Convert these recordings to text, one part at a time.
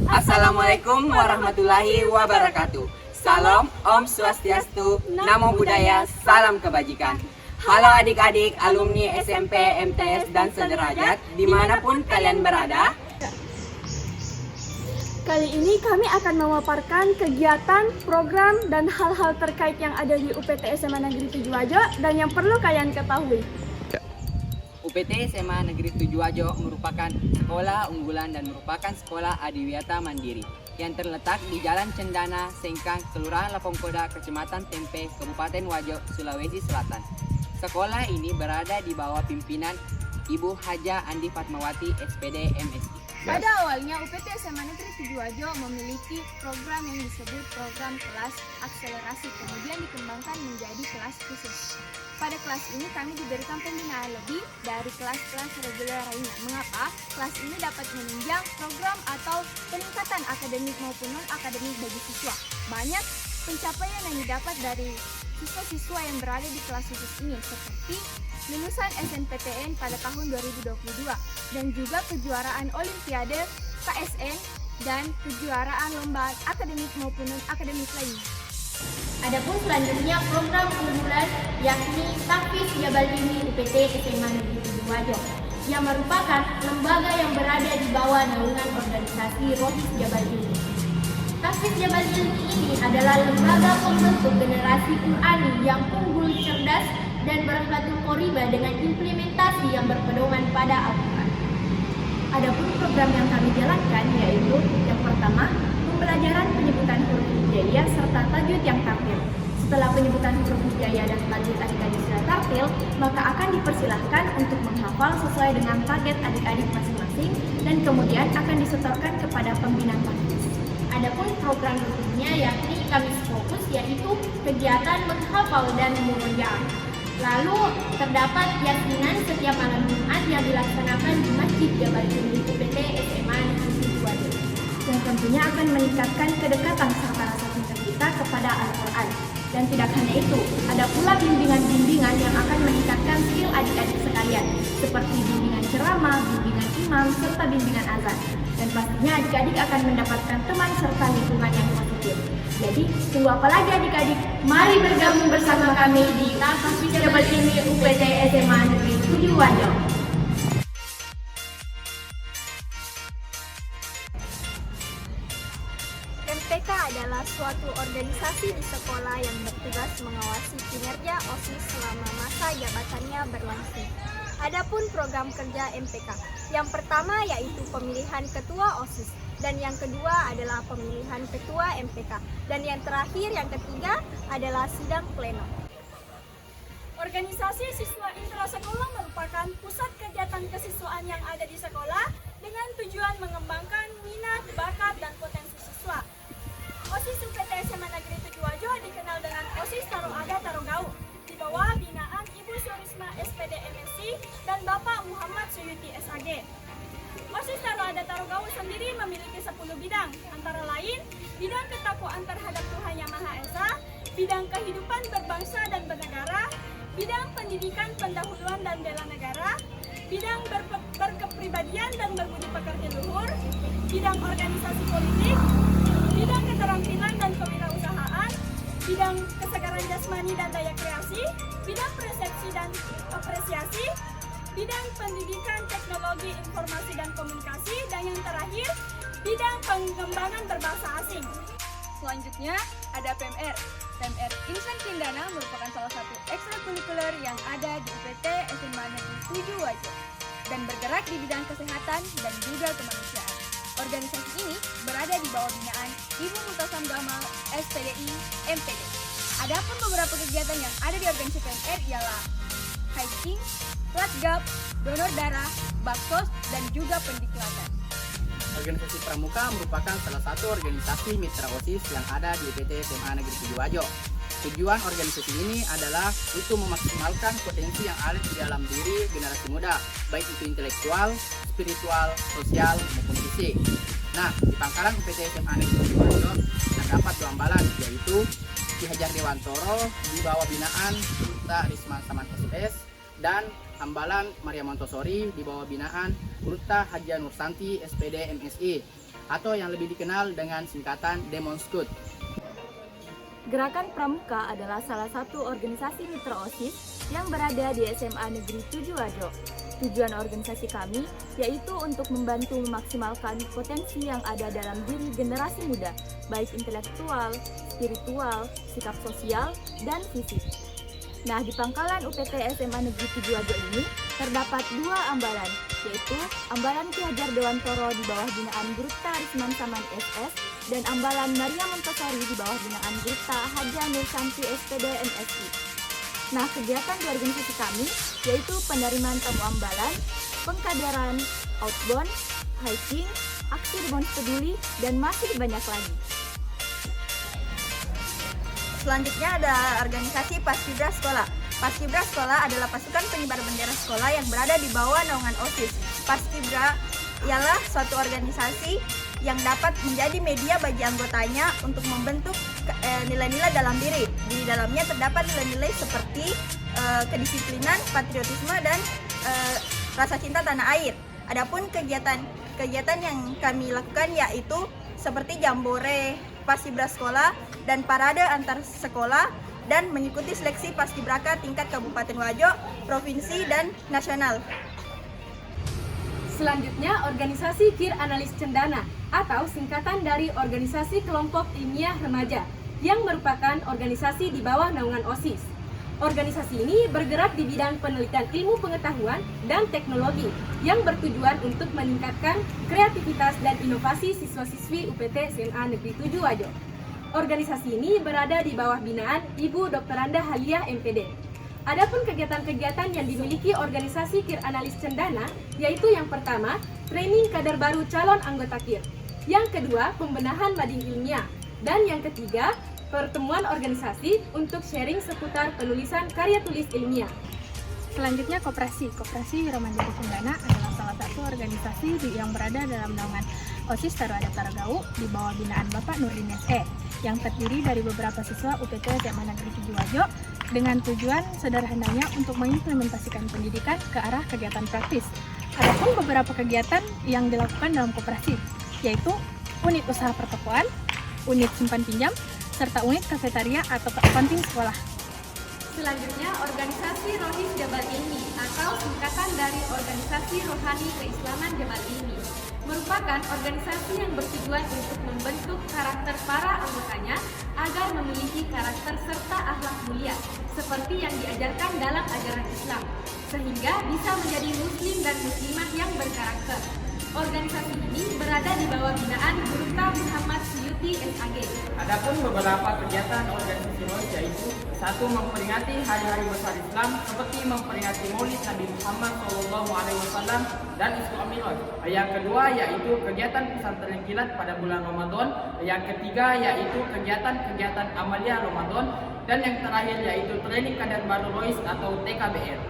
Assalamualaikum warahmatullahi wabarakatuh. Salam, Om Swastiastu, Namo Buddhaya, salam kebajikan. Halo adik-adik, alumni SMP, MTS, dan sederajat, dimanapun kalian berada. Kali ini kami akan memaparkan kegiatan, program, dan hal-hal terkait yang ada di UPT SMA Negeri Tujuwajo dan yang perlu kalian ketahui. UPT SMA Negeri Tujuwajo merupakan sekolah unggulan dan merupakan sekolah adiwiyata mandiri yang terletak di Jalan Cendana, Sengkang, Kelurahan Lapongkoda, Kecamatan Tempe, Kabupaten Wajo, Sulawesi Selatan. Sekolah ini berada di bawah pimpinan Ibu Haja Andi Fatmawati, SPD, MSI. Pada awalnya UPT SMA Negeri Tujuwajo memiliki program yang disebut program kelas akselerasi, kemudian dikembangkan menjadi kelas khusus. Pada kelas ini kami diberikan pembinaan lebih dari kelas-kelas reguler lainnya. Mengapa? Kelas ini dapat menunjang program atau peningkatan akademik maupun non-akademik bagi siswa. Banyak pencapaian yang didapat dari siswa-siswa yang berada di kelas khusus ini, seperti lulusan SNPTN pada tahun 2022 dan juga kejuaraan Olimpiade KSN dan kejuaraan lomba akademik maupun non-akademik lainnya. Adapun selanjutnya program unggulan yakni Tahfiz Jabal Ilmi UPT SMA Negeri Tujuwajo yang merupakan lembaga yang berada di bawah naungan organisasi Rohis Jabal Ilmi. Tahfiz Jabal Ilmi ini adalah lembaga pembentuk generasi Qurani yang unggul, cerdas, dan berakhlakul qoribah dengan implementasi yang berpedoman pada Al-Quran. Adapun program yang kami jalankan yaitu yang pertama, pembelajaran penyebutan huruf hijaiyah serta tajwid yang tartil. Setelah penyebutan huruf hijaiyah dan tajwid adik-adik sudah tartil, maka akan dipersilahkan untuk menghafal sesuai dengan target adik-adik masing-masing dan kemudian akan disetorkan kepada pembina tahfiz. Adapun program berikutnya yakni kami fokus yaitu kegiatan menghafal dan memurojaah. Lalu terdapat yasinan setiap malam Jumat yang dilaksanakan di Masjid Jabal Ilmi UPT SMA Negeri Tujuwajo, yang tentunya akan meningkatkan kedekatan serta rasa cinta kita kepada Al-Quran. Dan tidak hanya itu, ada pula bimbingan-bimbingan yang akan meningkatkan skill adik-adik sekalian, seperti bimbingan ceramah, bimbingan imam, serta bimbingan azan. Dan pastinya adik-adik akan mendapatkan teman serta lingkungan yang positif. Jadi, tunggu apa lagi adik-adik? Mari bergabung bersama kami di Tahfiz Jabal Ilmi UPT SMA Negeri Tujuwajo. MPK adalah suatu organisasi di sekolah yang bertugas mengawasi kinerja OSIS selama masa jabatannya berlangsung. Adapun program kerja MPK, yang pertama yaitu pemilihan ketua OSIS, dan yang kedua adalah pemilihan ketua MPK, dan yang terakhir, yang ketiga adalah sidang pleno. Organisasi Siswa Intrasekolah merupakan pusat kegiatan kesiswaan yang ada di sekolah dengan tujuan mengembangkan minat, bakat, dan potensi siswa. OSIS UPT SMA Negeri Tujuwajo dikenal dengan OSIS Taruh Ada Taruh Gaul di bawah binaan Ibu Surisma SPD MSI dan Bapak Muhammad Suyuti SAG. OSIS Taruh Ada Taruh Gaul sendiri memiliki 10 bidang, antara lain bidang ketakwaan terhadap Tuhan Yang Maha Esa, bidang kehidupan berbangsa dan bernegara, bidang pendidikan pendahuluan dan bela negara, bidang berkepribadian dan berbudi pekerti luhur, bidang organisasi politik, bidang keterampilan dan kewirausahaan, bidang kesegaran jasmani dan daya kreasi, bidang persepsi dan apresiasi, bidang pendidikan teknologi informasi dan komunikasi, dan yang terakhir, bidang pengembangan berbahasa asing. Selanjutnya ada PMR. PMR Insan Cendana merupakan salah satu ekstrakurikuler yang ada di UPT SMA Negeri Tujuwajo dan bergerak di bidang kesehatan dan juga kemanusiaan. Organisasi ini berada di bawah binaan Ibu Multasam Gamal, SPDI, MPD. Adapun beberapa kegiatan yang ada di organisasi PMR ialah hiking, Latgab, donor darah, baksos, dan juga pendiklatan. Organisasi Pramuka merupakan salah satu organisasi mitra OSIS yang ada di UPT SMA Negeri Tujuwajo. Tujuan organisasi ini adalah untuk memaksimalkan potensi yang ada di dalam diri generasi muda, baik itu intelektual, spiritual, sosial, maupun fisik. Nah, di Pangkalan UPT SMA Negeri Tujuwajo terdapat dua ambalan, yaitu Ki Hajar Dewantoro di bawah binaan Urta Risma Saman SPS dan Ambalan Maria Montessori di bawah binaan Urta Haja Nursanti SPD MSI. atau yang lebih dikenal dengan singkatan Demonskut. Gerakan Pramuka adalah salah satu organisasi mitra OSIS yang berada di SMA Negeri 7 Wajo. Tujuan organisasi kami yaitu untuk membantu memaksimalkan potensi yang ada dalam diri generasi muda, baik intelektual, spiritual, sikap sosial, dan fisik. Nah, di pangkalan UPT SMA Negeri 7 Wajo ini terdapat 2 ambalan, yaitu Ambalan Ki Hajar Dewantoro di bawah binaan Gurupta Risman Saman SS dan Ambalan Maria Montessori di bawah binaan Gurupta Haja Nursanti SPD MSI. Nah, kegiatan di organisasi kami yaitu penerimaan tamu ambalan, pengkaderan, outbound, hiking, aksi demons peduli, dan masih banyak lagi. Selanjutnya ada organisasi Paskibra Sekolah. Paskibra Sekolah adalah pasukan pengibar bendera sekolah yang berada di bawah naungan OSIS. Paskibra ialah suatu organisasi yang dapat menjadi media bagi anggotanya untuk membentuk nilai-nilai dalam diri. Di dalamnya terdapat nilai-nilai seperti kedisiplinan, patriotisme, dan rasa cinta tanah air. Adapun kegiatan yang kami lakukan yaitu seperti jambore Paskibra Sekolah dan parade antar sekolah, dan mengikuti seleksi Paskibraka tingkat Kabupaten Wajo, provinsi, dan nasional. Selanjutnya, organisasi KIR Analis Cendana atau singkatan dari Organisasi Kelompok Ilmiah Remaja yang merupakan organisasi di bawah naungan OSIS. Organisasi ini bergerak di bidang penelitian ilmu pengetahuan dan teknologi yang bertujuan untuk meningkatkan kreativitas dan inovasi siswa-siswi UPT SMA Negeri 7 Wajo. Organisasi ini berada di bawah binaan Ibu Dr. Randa Haliah MPD. Adapun kegiatan-kegiatan yang dimiliki organisasi KIR Analis Cendana yaitu yang pertama, training kader baru calon anggota KIR. Yang kedua, pembenahan mading ilmiah. Dan yang ketiga, pertemuan organisasi untuk sharing seputar penulisan karya tulis ilmiah. Selanjutnya Koperasi Remaja Cendana adalah salah satu organisasi yang berada dalam naungan OSIS Tarwada Taragau di bawah binaan Bapak Nurdin SE yang terdiri dari beberapa siswa UPT SMA Negeri 7 Wajo dengan tujuan sederhananya untuk mengimplementasikan pendidikan ke arah kegiatan praktis. Adapun beberapa kegiatan yang dilakukan dalam koperasi yaitu unit usaha pertokoan, unit simpan pinjam, serta unit kafetaria atau kantin sekolah. Selanjutnya, organisasi Rohis Jabal Ilmi atau singkatan dari Organisasi Rohani Keislaman Jabal Ilmi merupakan organisasi yang bertujuan untuk membentuk karakter para anggotanya agar memiliki karakter serta akhlak mulia seperti yang diajarkan dalam ajaran Islam, sehingga bisa menjadi muslim dan muslimah yang berkarakter. Organisasi ini berada di bawah binaan Gurupta Muhammad Suyuti SAG. Adapun beberapa kegiatan organisasi Rohis yaitu satu, memperingati hari-hari besar Islam seperti memperingati Maulid Nabi Muhammad SAW dan Isra Mi'raj. Yang kedua yaitu kegiatan pesantren kilat pada bulan Ramadan. Yang ketiga yaitu kegiatan amalia Ramadan, dan yang terakhir yaitu training kader baru Rohis atau TKBR.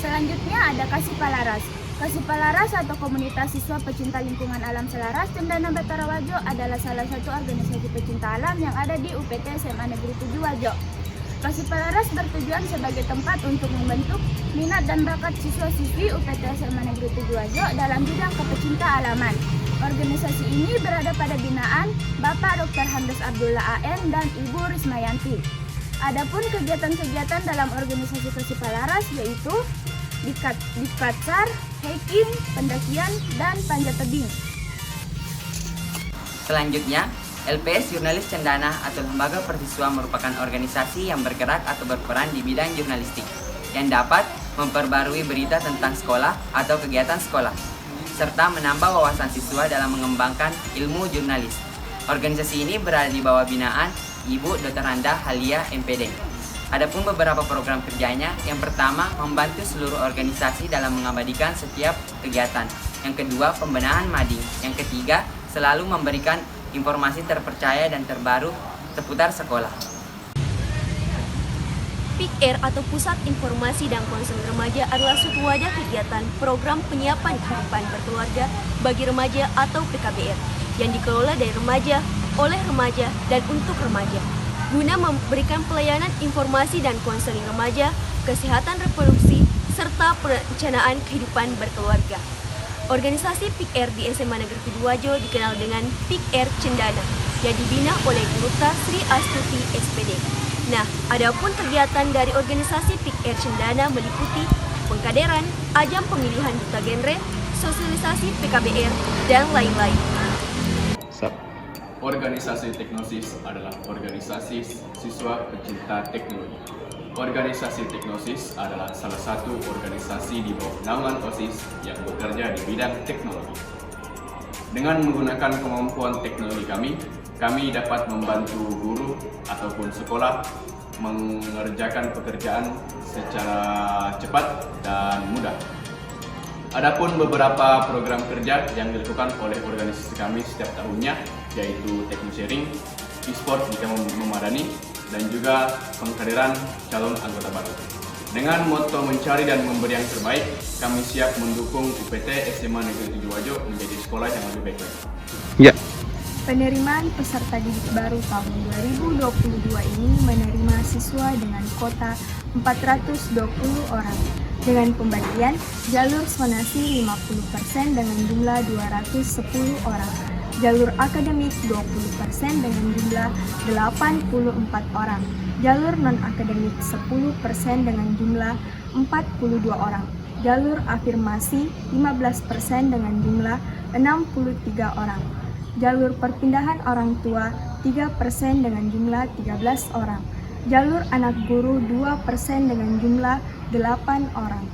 Selanjutnya ada Kasih Palaras. Kasih Palaras atau Komunitas Siswa Pecinta Lingkungan Alam Selaras Cendana Batara Wajo adalah salah satu organisasi pecinta alam yang ada di UPT SMA Negeri 7 Wajo. Kasih Palaras bertujuan sebagai tempat untuk membentuk minat dan bakat siswa-siswi UPT SMA Negeri 7 Wajo dalam bidang kepecinta alaman. Organisasi ini berada pada binaan Bapak Dr. Handes Abdullah AN dan Ibu Rismayanti. Adapun kegiatan-kegiatan dalam organisasi Kasih Palaras yaitu Dikatsar, hiking, pendakian, dan panjat tebing. Selanjutnya, LPS Jurnalis Cendana atau Lembaga Persiswa merupakan organisasi yang bergerak atau berperan di bidang jurnalistik yang dapat memperbarui berita tentang sekolah atau kegiatan sekolah, serta menambah wawasan siswa dalam mengembangkan ilmu jurnalis. Organisasi ini berada di bawah binaan Ibu Dr. Randa Haliah MPD. Adapun beberapa program kerjanya, yang pertama, membantu seluruh organisasi dalam mengabadikan setiap kegiatan. Yang kedua, pembenahan mading. Yang ketiga, selalu memberikan informasi terpercaya dan terbaru seputar sekolah. PIKR atau Pusat Informasi dan Konseling Remaja adalah suatu wadah kegiatan program penyiapan kehidupan berkeluarga bagi remaja atau PKBR yang dikelola dari remaja, oleh remaja, dan untuk remaja, guna memberikan pelayanan informasi dan konseling remaja, kesehatan reproduksi, serta perencanaan kehidupan berkeluarga. Organisasi PIK-R di SMA Negeri Sidoarjo dikenal dengan PIK-R Cendana yang dibina oleh Guru Sri Astuti SPD. Nah, adapun kegiatan dari organisasi PIK-R Cendana meliputi pengkaderan, ajang pemilihan duta genre, sosialisasi PKBR, dan lain-lain. Organisasi Teknosis adalah organisasi siswa pecinta teknologi. Organisasi Teknosis adalah salah satu organisasi di bawah naungan OSIS yang bekerja di bidang teknologi. Dengan menggunakan kemampuan teknologi kami dapat membantu guru ataupun sekolah mengerjakan pekerjaan secara cepat dan mudah. Adapun beberapa program kerja yang dilakukan oleh organisasi kami setiap tahunnya, yaitu Teknosharing, e-sport jika memadani, dan juga pengkaderan calon anggota baru. Dengan moto mencari dan memberi yang terbaik, kami siap mendukung UPT SMA Negeri Sidoarjo menjadi sekolah yang lebih baik lagi. Ya. Penerimaan peserta didik baru tahun 2022 ini menerima siswa dengan kuota 420 orang. Dengan pembagian jalur zonasi 50% dengan jumlah 210 orang. Jalur akademik 20% dengan jumlah 84 orang. Jalur non-akademik 10% dengan jumlah 42 orang. Jalur afirmasi 15% dengan jumlah 63 orang. Jalur perpindahan orang tua 3% dengan jumlah 13 orang. Jalur anak guru 2% dengan jumlah 8 orang.